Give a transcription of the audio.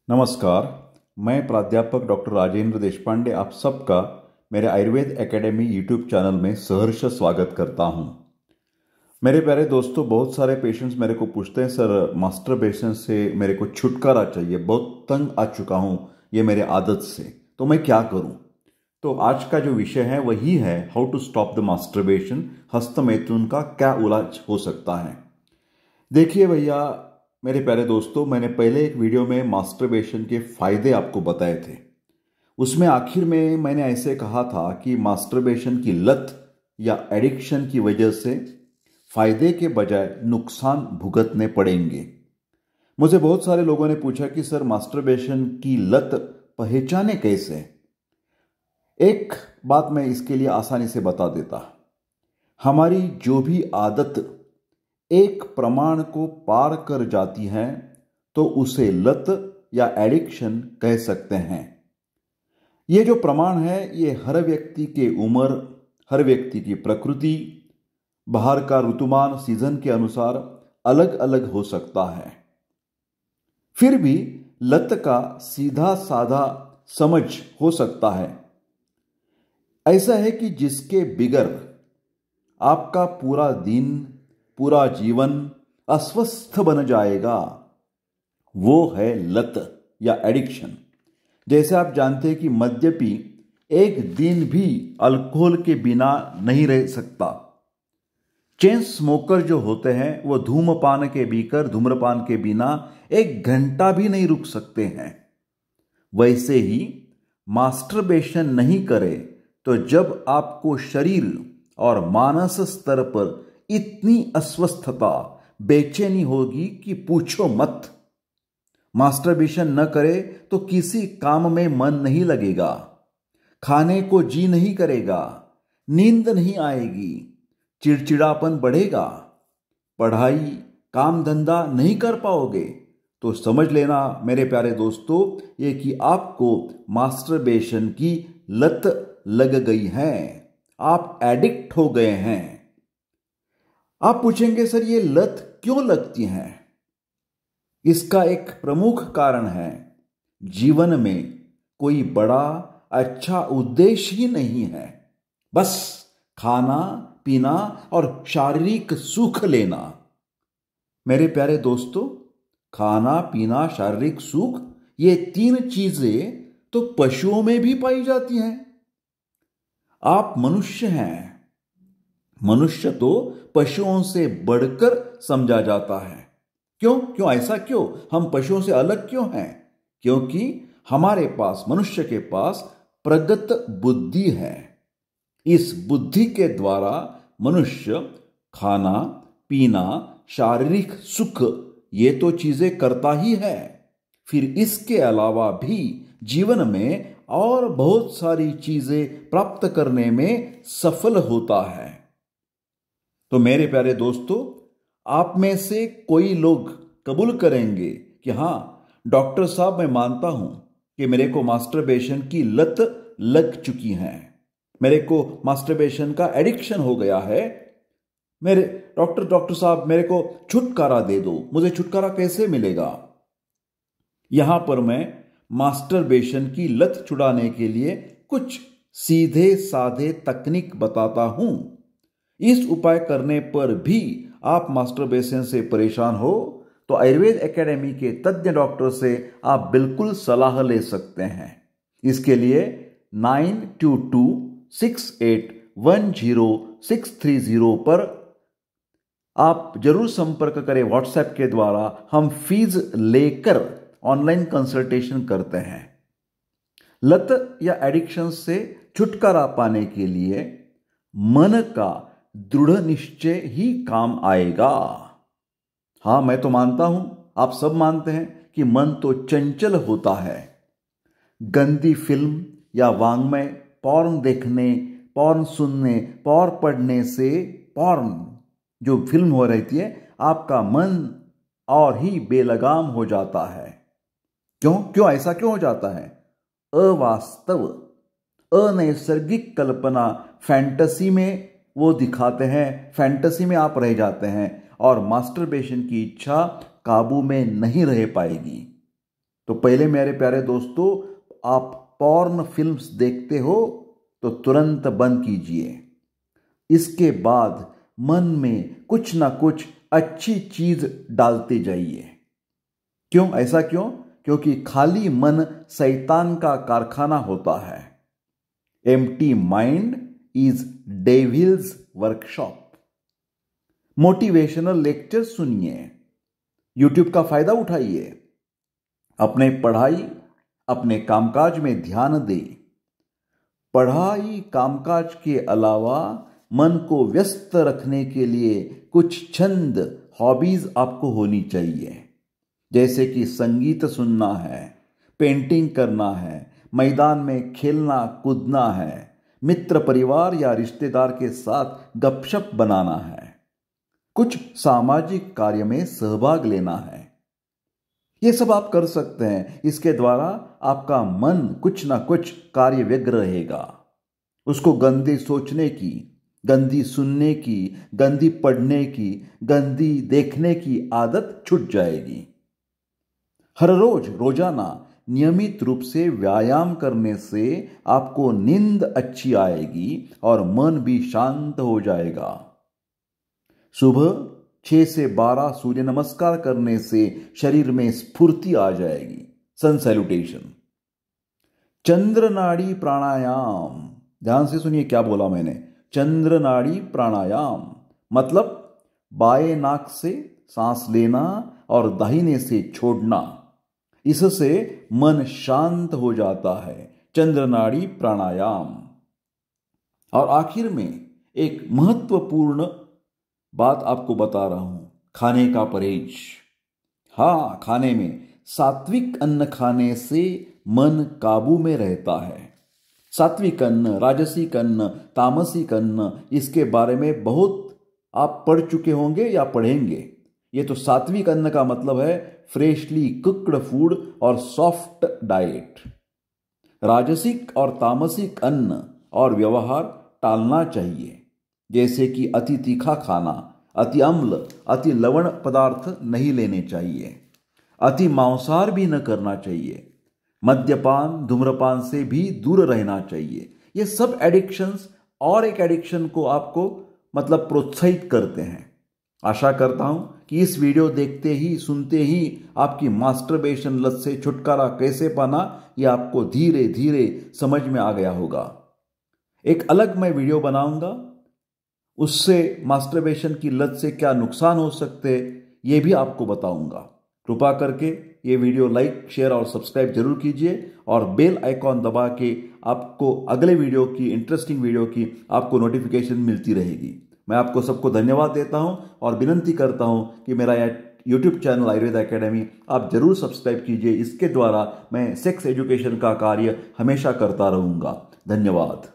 नमस्कार। मैं प्राध्यापक डॉक्टर राजेंद्र देशपांडे आप सबका मेरे आयुर्वेद एकेडमी यूट्यूब चैनल में सहर्ष स्वागत करता हूं। मेरे प्यारे दोस्तों, बहुत सारे पेशेंट्स मेरे को पूछते हैं, सर मास्टरबेशन से मेरे को छुटकारा चाहिए, बहुत तंग आ चुका हूं ये मेरे आदत से, तो मैं क्या करूं। तो आज का जो विषय है वही है how to stop the masturbation. हस्तमैथुन का क्या इलाज हो सकता है। देखिए भैया, मेरे प्यारे दोस्तों, मैंने पहले एक वीडियो में मास्टरबेशन के फायदे आपको बताए थे। उसमें आखिर में मैंने ऐसे कहा था कि मास्टरबेशन की लत या एडिक्शन की वजह से फायदे के बजाय नुकसान भुगतने पड़ेंगे। मुझे बहुत सारे लोगों ने पूछा कि सर मास्टरबेशन की लत पहचाने कैसे। एक बात मैं इसके लिए आसानी से बता देता। हमारी जो भी आदत एक प्रमाण को पार कर जाती है तो उसे लत या एडिक्शन कह सकते हैं। ये जो प्रमाण है ये हर व्यक्ति के उम्र, हर व्यक्ति की प्रकृति, बाहर का ऋतुमान, सीजन के अनुसार अलग अलग हो सकता है। फिर भी लत का सीधा साधा समझ हो सकता है। ऐसा है कि जिसके बिगर आपका पूरा दिन, पूरा जीवन अस्वस्थ बन जाएगा, वो है लत या एडिक्शन। जैसे आप जानते हैं कि मद्यपी एक दिन भी अल्कोहल के बिना नहीं रह सकता। चेन स्मोकर जो होते हैं वो धूम्रपान के बिना एक घंटा भी नहीं रुक सकते हैं। वैसे ही मास्टरबेशन नहीं करे तो जब आपको शरीर और मानस स्तर पर इतनी अस्वस्थता, बेचैनी होगी कि पूछो मत। मास्टरबेशन न करे तो किसी काम में मन नहीं लगेगा, खाने को जी नहीं करेगा, नींद नहीं आएगी, चिड़चिड़ापन बढ़ेगा, पढ़ाई काम धंधा नहीं कर पाओगे। तो समझ लेना मेरे प्यारे दोस्तों, ये कि आपको मास्टरबेशन की लत लग गई है, आप एडिक्ट हो गए हैं। आप पूछेंगे सर ये लत क्यों लगती है। इसका एक प्रमुख कारण है जीवन में कोई बड़ा अच्छा उद्देश्य ही नहीं है, बस खाना पीना और शारीरिक सुख लेना। मेरे प्यारे दोस्तों, खाना पीना शारीरिक सुख, ये तीन चीजें तो पशुओं में भी पाई जाती हैं। आप मनुष्य हैं, मनुष्य तो पशुओं से बढ़कर समझा जाता है। क्यों ऐसा क्यों, हम पशुओं से अलग क्यों हैं? क्योंकि हमारे पास, मनुष्य के पास प्रगत बुद्धि है। इस बुद्धि के द्वारा मनुष्य खाना पीना, शारीरिक सुख, ये तो चीजें करता ही है। फिर इसके अलावा भी जीवन में और बहुत सारी चीजें प्राप्त करने में सफल होता है। तो मेरे प्यारे दोस्तों, आप में से कोई लोग कबूल करेंगे कि हां डॉक्टर साहब, मैं मानता हूं कि मेरे को मास्टरबेशन की लत लग चुकी है, मेरे को मास्टरबेशन का एडिक्शन हो गया है। मेरे डॉक्टर साहब, मेरे को छुटकारा दे दो। मुझे छुटकारा कैसे मिलेगा? यहां पर मैं मास्टरबेशन की लत छुड़ाने के लिए कुछ सीधे साधे तकनीक बताता हूं। इस उपाय करने पर भी आप मास्टरबेशन से परेशान हो तो आयुर्वेद एकेडमी के तज्ञ डॉक्टर से आप बिल्कुल सलाह ले सकते हैं। इसके लिए 9226810630 पर आप जरूर संपर्क करें। व्हाट्सएप के द्वारा हम फीस लेकर ऑनलाइन कंसल्टेशन करते हैं। लत या एडिक्शन से छुटकारा पाने के लिए मन का दृढ़ निश्चय ही काम आएगा। हां, मैं तो मानता हूं, आप सब मानते हैं कि मन तो चंचल होता है। गंदी फिल्म या वांग्मय, पॉर्न देखने, पॉर्न सुनने, पॉर्न पढ़ने से, पॉर्न जो फिल्म हो रहती है, आपका मन और ही बेलगाम हो जाता है। क्यों ऐसा क्यों हो जाता है? अवास्तव, अनैसर्गिक कल्पना, फैंटेसी में वो दिखाते हैं, फैंटेसी में आप रह जाते हैं और मास्टरबेशन की इच्छा काबू में नहीं रह पाएगी। तो पहले मेरे प्यारे दोस्तों, आप पॉर्न फिल्म्स देखते हो तो तुरंत बंद कीजिए। इसके बाद मन में कुछ ना कुछ अच्छी चीज डालते जाइए। क्यों? ऐसा क्यों? क्योंकि खाली मन शैतान का कारखाना होता है। Empty mind is devils workshop. Motivational lecture सुनिए, यूट्यूब का फायदा उठाइए, अपने पढ़ाई अपने कामकाज में ध्यान दे। पढ़ाई कामकाज के अलावा मन को व्यस्त रखने के लिए कुछ छंद, हॉबीज आपको होनी चाहिए। जैसे कि संगीत सुनना है, पेंटिंग करना है, मैदान में खेलना कूदना है, मित्र परिवार या रिश्तेदार के साथ गपशप बनाना है, कुछ सामाजिक कार्य में सहभाग लेना है। ये सब आप कर सकते हैं। इसके द्वारा आपका मन कुछ ना कुछ कार्य व्यग्र रहेगा। उसको गंदी सोचने की, गंदी सुनने की, गंदी पढ़ने की, गंदी देखने की आदत छूट जाएगी। हर रोज रोजाना नियमित रूप से व्यायाम करने से आपको नींद अच्छी आएगी और मन भी शांत हो जाएगा। सुबह 6 से 12 सूर्य नमस्कार करने से शरीर में स्फूर्ति आ जाएगी। सन सैल्यूटेशन। चंद्र नाड़ी प्राणायाम, ध्यान से सुनिए क्या बोला मैंने। चंद्र नाड़ी प्राणायाम मतलब बाएं नाक से सांस लेना और दाहिने से छोड़ना। इससे मन शांत हो जाता है। चंद्र नाड़ी प्राणायाम। और आखिर में एक महत्वपूर्ण बात आपको बता रहा हूं, खाने का परहेज। हाँ, खाने में सात्विक अन्न खाने से मन काबू में रहता है। सात्विक अन्न, राजसिक अन्न, तामसिक अन्न, इसके बारे में बहुत आप पढ़ चुके होंगे या पढ़ेंगे। ये तो सात्विक अन्न का मतलब है फ्रेशली कुक्ड फूड और सॉफ्ट डाइट। राजसिक और तामसिक अन्न और व्यवहार टालना चाहिए, जैसे कि अति तीखा खाना, अति अम्ल, अति लवण पदार्थ नहीं लेने चाहिए, अति मांसाहार भी न करना चाहिए, मद्यपान धूम्रपान से भी दूर रहना चाहिए। ये सब एडिक्शंस और एक एडिक्शन को आपको मतलब प्रोत्साहित करते हैं। आशा करता हूं कि इस वीडियो देखते ही सुनते ही आपकी मास्टरबेशन लत से छुटकारा कैसे पाना ये आपको धीरे धीरे समझ में आ गया होगा। एक अलग मैं वीडियो बनाऊंगा, उससे मास्टरबेशन की लत से क्या नुकसान हो सकते ये भी आपको बताऊंगा। कृपा करके ये वीडियो लाइक, शेयर और सब्सक्राइब जरूर कीजिए और बेल आइकॉन दबा के आपको अगले वीडियो की, इंटरेस्टिंग वीडियो की आपको नोटिफिकेशन मिलती रहेगी। मैं आपको सबको धन्यवाद देता हूं और विनंती करता हूं कि मेरा यूट्यूब चैनल आयुर्वेद एकेडमी आप जरूर सब्सक्राइब कीजिए। इसके द्वारा मैं सेक्स एजुकेशन का कार्य हमेशा करता रहूंगा। धन्यवाद।